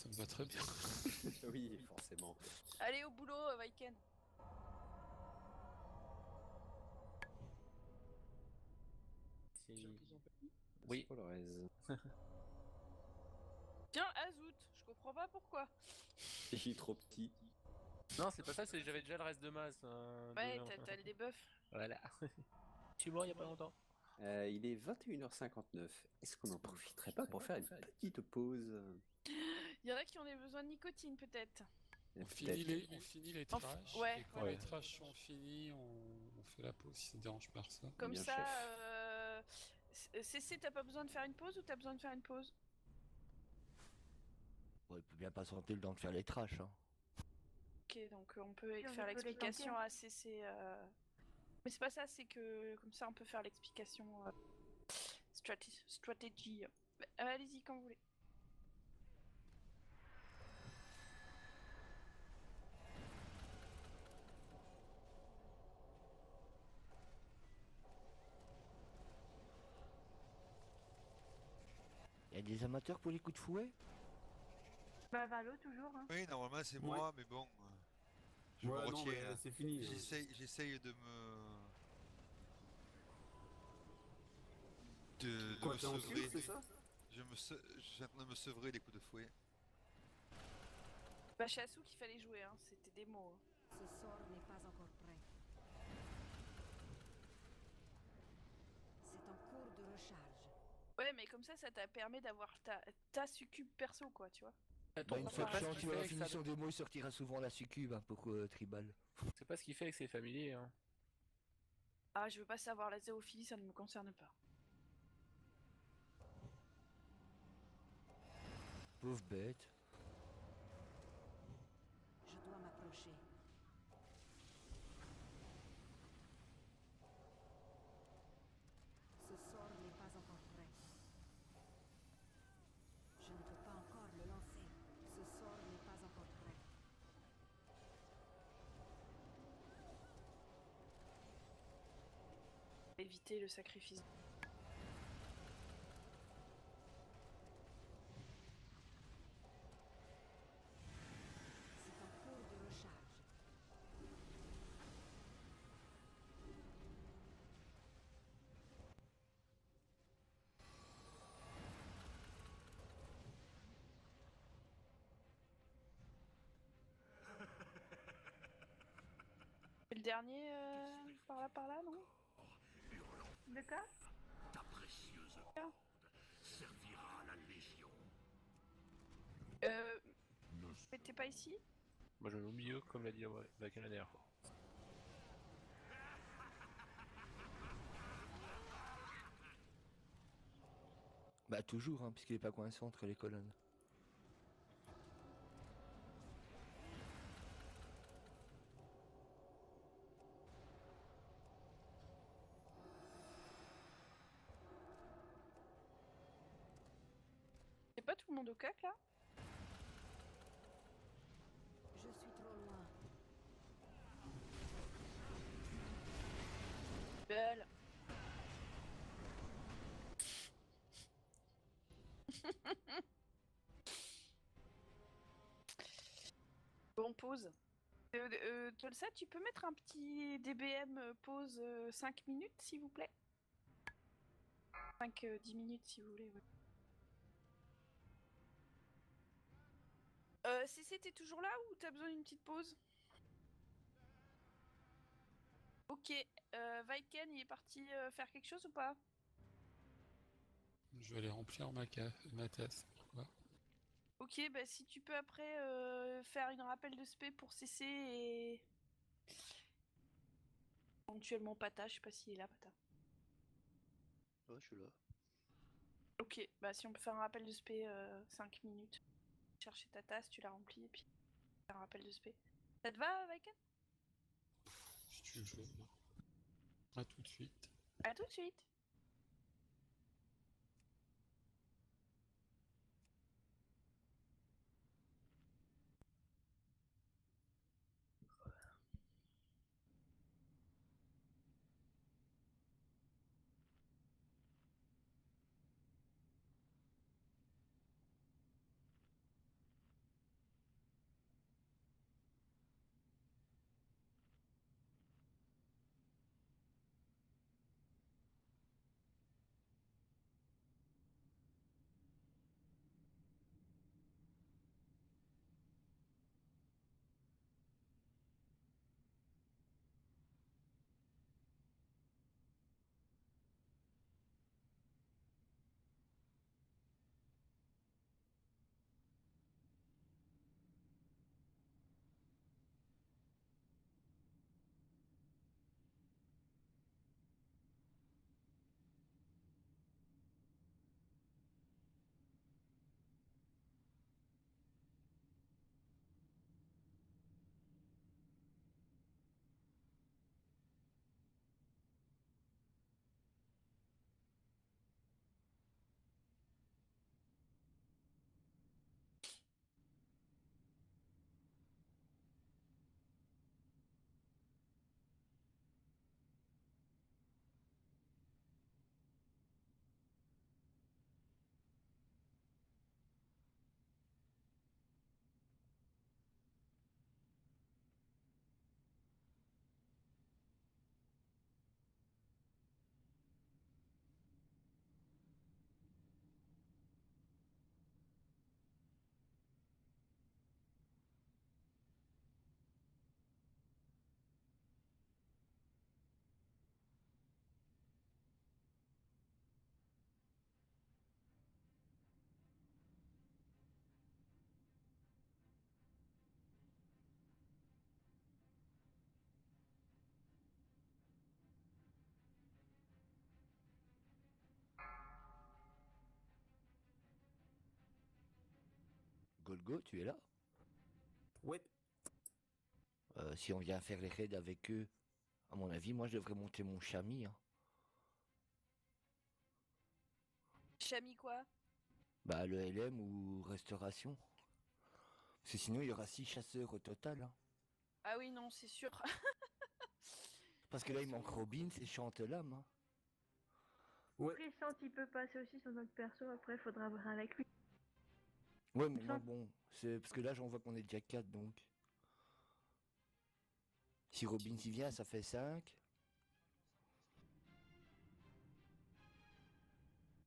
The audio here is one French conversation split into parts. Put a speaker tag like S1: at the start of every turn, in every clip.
S1: Ça me va très bien.
S2: Oui, forcément.
S3: Allez au boulot, Vaiken.
S2: C'est
S4: Oui.
S2: pour le reste.
S3: Tiens, Azout, je comprends pas pourquoi.
S2: Il est trop petit.
S4: Non, c'est pas ça, c'est j'avais déjà le reste de masse.
S3: Ouais, t'as le debuff.
S4: Voilà. Je suis mort il y a pas longtemps.
S2: Il est 21h59. Est-ce qu'on n'en profiterait pas pour faire une petite pause?
S3: Il y en a qui ont des besoins de nicotine, peut-être.
S1: On
S2: Peut-être.
S1: finit les trashs,
S3: ouais,
S1: et quand
S3: voilà.
S1: les trashs sont finis, on fait la pause si ça dérange personne.
S3: Comme
S2: Bien,
S3: ça, CC, t'as pas besoin de faire une pause ou t'as besoin de faire une pause?
S5: Bon, il peut bien patienter le temps de faire les trashs. Hein.
S3: Ok, donc on peut
S6: on
S3: faire
S6: peut
S3: l'explication
S6: les
S3: à CC. Mais c'est pas ça, c'est que comme ça on peut faire l'explication stratégie. Allez-y quand vous voulez.
S5: Il y a des amateurs pour les coups de fouet?
S6: Bah, Valo, toujours. Hein.
S7: Oui, normalement c'est moi, mais bon, je me
S8: Ouais, non,
S7: retiens.
S8: mais
S7: Là.
S8: c'est fini.
S7: J'essaye de me. De
S8: Quoi,
S7: me
S8: t'es en
S7: sevrer.
S8: cure, c'est ça?
S7: Je suis en train de me sevrer des coups de fouet.
S3: Bah chez Asu qu'il fallait jouer, hein. C'était des mots. Hein.
S9: Ce sort n'est pas encore prêt. C'est en cours de recharge.
S3: Ouais, mais comme ça te permet d'avoir ta succube perso, quoi, tu vois.
S5: Bah, une fois que
S4: pas ce
S5: Chant
S4: qu'il
S5: tu
S4: fait
S5: vas
S4: avec
S5: finir
S4: ça.
S5: son démo, il sortira souvent la succube hein, pour Tribal.
S4: C'est pas ce qu'il fait avec ses familiers. Hein.
S3: Ah, je veux pas savoir la zoophilie, ça ne me concerne pas.
S5: Pauvre bête.
S9: Je dois m'approcher. Ce sort n'est pas encore prêt. Je ne peux pas encore le lancer. Ce sort n'est pas encore prêt.
S3: Éviter le sacrifice.
S9: C'est en cours de recharge.
S3: Et le dernier, par là, non?
S6: De quoi?
S10: Ta précieuse corde servira à la Légion.
S3: Mais t'es pas ici?
S4: Moi je me mets au milieu comme l'a dit la dernière fois.
S5: Bah toujours, hein, puisqu'il est pas coincé entre les colonnes.
S3: C'est pas tout le monde au cac, là?
S9: Je suis trop loin.
S3: Belle. Bon, pause. Tolsa, tu peux mettre un petit DBM pause 5 minutes, s'il vous plaît? 5-10 minutes, si vous voulez, ouais. Si c'était toujours là ou t'as besoin d'une petite pause? Ok, Vaiken, il est parti faire quelque chose ou pas?
S1: Je vais aller remplir ma tasse. Pourquoi?
S3: Ok, bah si tu peux après faire une rappel de spé pour CC et... Éventuellement Pata, je sais pas s'il est là, Pata.
S5: Ouais, je suis là.
S3: Ok, bah si on peut faire un rappel de spé 5 minutes. Chercher ta tasse, tu la remplis et puis faire un rappel de spé. Ça te va, Vaiken?
S1: Si tu veux. À tout de suite.
S3: À tout de suite.
S5: Go, tu es là?
S8: Ouais.
S5: Si on vient faire les raids avec eux, à mon avis, moi je devrais monter mon chamis. Hein.
S3: Chami quoi?
S5: Bah le LM ou restauration. Parce que sinon il y aura 6 chasseurs au total. Hein.
S3: Ah oui, non, c'est sûr.
S5: Parce que là il manque Robin et Chantelam. Hein.
S8: Ouais.
S6: Pressant, il peut passer aussi sur notre perso, après il faudra voir avec lui.
S5: Ouais, mais moi bon, c'est parce que là j'en vois qu'on est déjà 4 donc. Si Robin y vient, ça fait 5.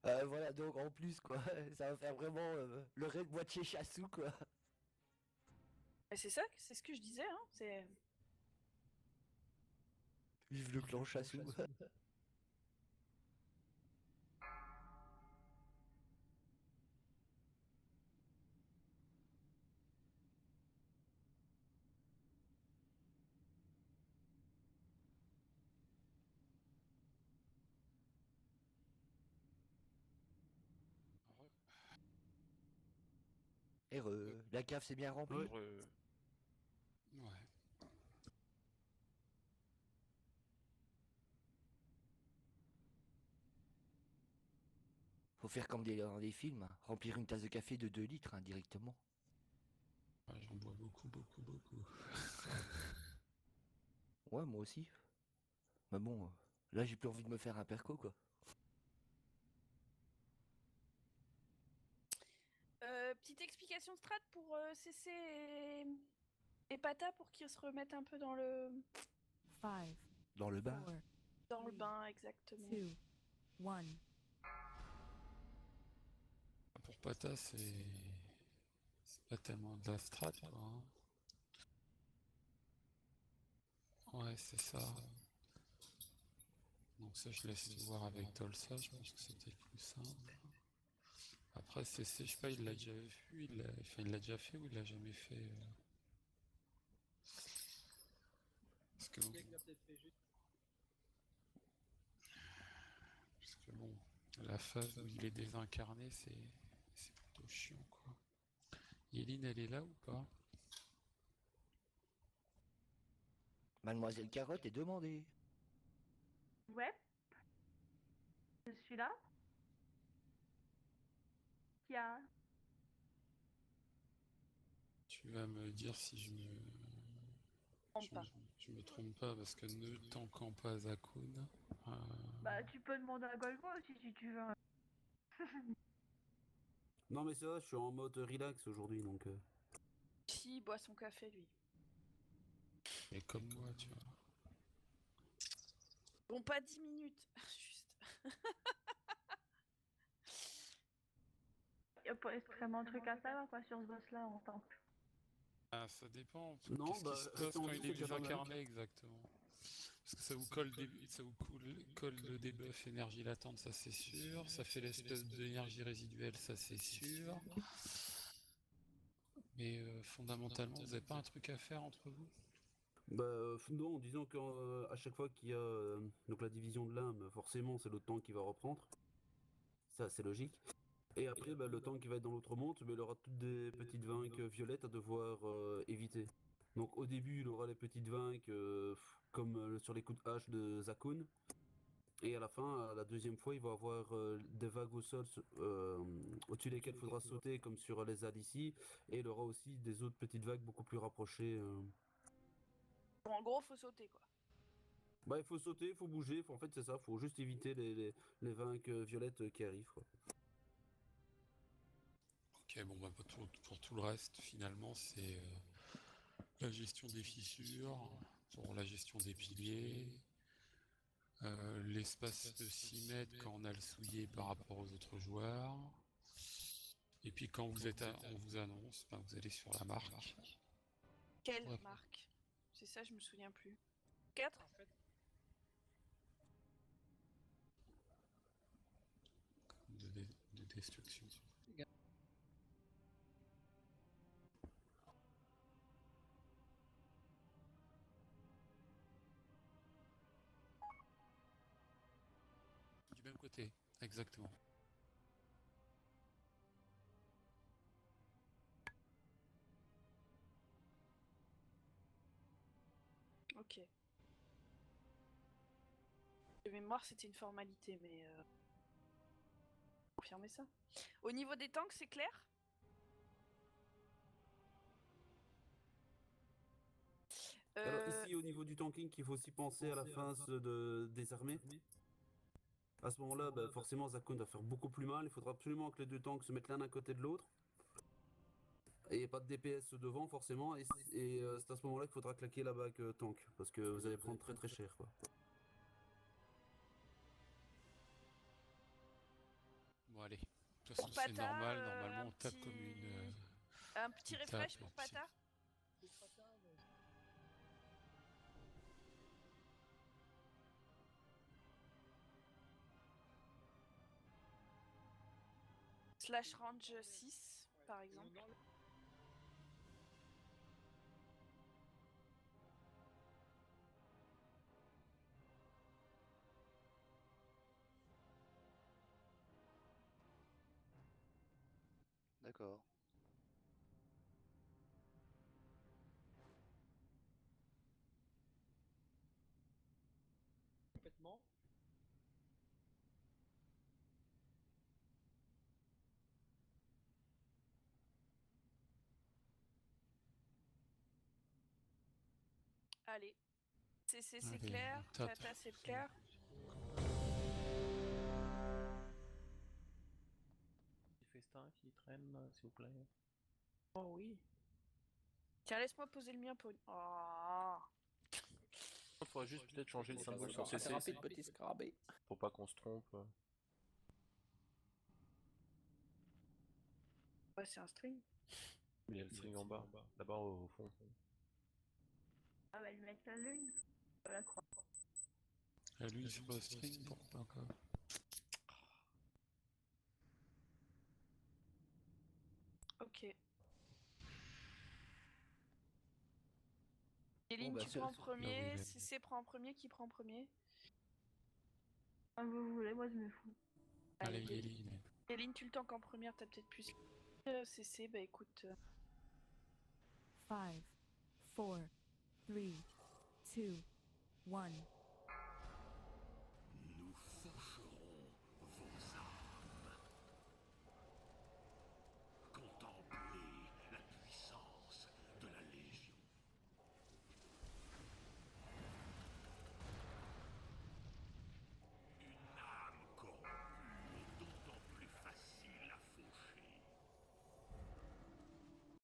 S5: Voilà, donc en plus quoi, ça va faire vraiment le raid moitié chassou quoi.
S3: Mais c'est ça, c'est ce que je disais, hein. C'est.
S5: Vive le clan chassou. La cave c'est bien remplie.
S1: Ouais.
S5: Faut faire comme dans des films, hein. Remplir une tasse de café de 2 litres hein, directement.
S1: Ouais, j'en bois beaucoup.
S5: Ouais, moi aussi. Mais bon, là j'ai plus envie de me faire un perco quoi.
S3: Petite explication strat pour CC et Pata pour qu'ils se remettent un peu dans le.
S9: 5,
S5: Dans le bain.
S9: 4,
S3: Dans le bain, exactement.
S9: 2, 1.
S1: Pour Pata, c'est pas tellement de la strat, quoi. Hein. Ouais, c'est ça. Donc ça, je laisse voir avec Dolsa, je pense que c'était le plus simple. Après, CC, je sais pas, il l'a déjà vu, il l'a déjà fait ou il l'a jamais fait Parce que bon, la phase où il est désincarné, c'est plutôt chiant, quoi. Yéline, elle est là ou pas?
S5: Mademoiselle Carotte est demandée.
S6: Ouais. Je suis là. Tiens.
S1: Tu vas me dire si je me trompe pas, parce que ne tankant pas Zakun.
S6: Bah, tu peux demander à Golgo aussi si tu veux.
S8: Non mais ça, je suis en mode relax aujourd'hui donc.
S3: Si, il boit son café, lui.
S1: Et comme moi, tu vois.
S3: Bon, pas 10 minutes, juste.
S6: Il n'y a pas extrêmement de trucs à savoir quoi sur ce boss là en tant que.
S1: Ah, ça dépend.
S8: Non,
S1: Qu'est-ce
S8: bah,
S1: qui se passe
S8: restons
S1: quand
S8: en
S1: il
S8: vie,
S1: est
S8: c'est déjà pas mal.
S1: désincarné exactement? Parce que ça vous colle, colle le debuff énergie latente, ça c'est sûr. Ça fait l'espèce d'énergie résiduelle, ça c'est sûr. Mais fondamentalement, vous n'avez pas un truc à faire entre vous?
S8: Bah non, disons qu'à chaque fois qu'il y a donc la division de l'âme, forcément c'est le temps qui va reprendre. Ça c'est logique. Et après, bah, le temps qui va être dans l'autre monde, mais il aura toutes des petites vagues violettes à devoir éviter. Donc au début, il aura les petites vagues comme sur les coups de hache de Zakun. Et à la fin, à la deuxième fois, il va avoir des vagues au sol au-dessus desquelles il faudra sauter comme sur les ZAD ici. Et il aura aussi des autres petites vagues beaucoup plus rapprochées.
S3: Bon, en gros, faut sauter, quoi.
S8: Bah, il faut sauter, il faut bouger, en fait c'est ça, il faut juste éviter les vagues violettes qui arrivent. Quoi.
S1: Ok, bon, bah, pour tout le reste, finalement, c'est la gestion des fissures, pour la gestion des piliers, l'espace de 6 mètres quand on a le souillé par rapport aux autres joueurs. Et puis quand vous êtes on vous annonce, ben, vous allez sur la marque.
S3: Quelle
S1: Ouais.
S3: marque? C'est ça, je me souviens plus. 4
S1: de destruction. Du même côté, exactement.
S3: Ok. De mémoire, c'était une formalité, mais... Confirmer ça. Au niveau des tanks, c'est clair?
S8: Alors ici, au niveau du tanking, il faut aussi penser à la phase de désarmer. À ce moment-là, bah, forcément, Zakun va faire beaucoup plus mal. Il faudra absolument que les deux tanks se mettent l'un à côté de l'autre. Et pas de DPS devant, forcément. Et c'est à ce moment-là qu'il faudra claquer la bague tank. Parce que vous allez prendre très très cher, quoi.
S1: Bon, allez. De toute façon,
S3: Pour
S1: c'est
S3: Pata,
S1: normal. Normalement,
S3: un
S1: on tape comme une.
S3: Un petit
S1: une
S3: refresh
S1: tape,
S3: pour
S1: et puis-
S3: Pata. Slash range 6, par exemple.
S11: D'accord.
S12: Complètement.
S3: Allez. CC, c'est
S1: Allez,
S3: clair.
S1: on tape.
S3: Tata, c'est clair.
S4: Petit festin qui traîne, s'il vous plaît.
S3: Oh oui. Tiens, laisse-moi poser le mien pour une... Oh.
S4: Il faudrait juste peut-être changer le symbole sur
S2: Assez
S4: CC
S2: rapide, petit scarabée.
S4: pour pas qu'on se trompe.
S3: Ouais, c'est un string.
S4: Il y a le string en bas, là-bas au fond.
S6: Ah bah, lui mettre la lune. Voilà quoi.
S1: La lune sur le string, pourquoi encore?
S3: Ok. Eline,
S5: bah,
S3: tu
S5: c'est-
S3: prends en
S1: Là où
S3: premier.
S1: il est.
S3: CC prend en premier. Qui prend en premier?
S6: Comme vous voulez, moi je me fous.
S1: Allez,
S3: Allez.
S1: Yéline.
S3: Eline, tu le tanks en première, t'as peut-être plus. CC, bah écoute.
S9: 5, 4, 3, 2, 1.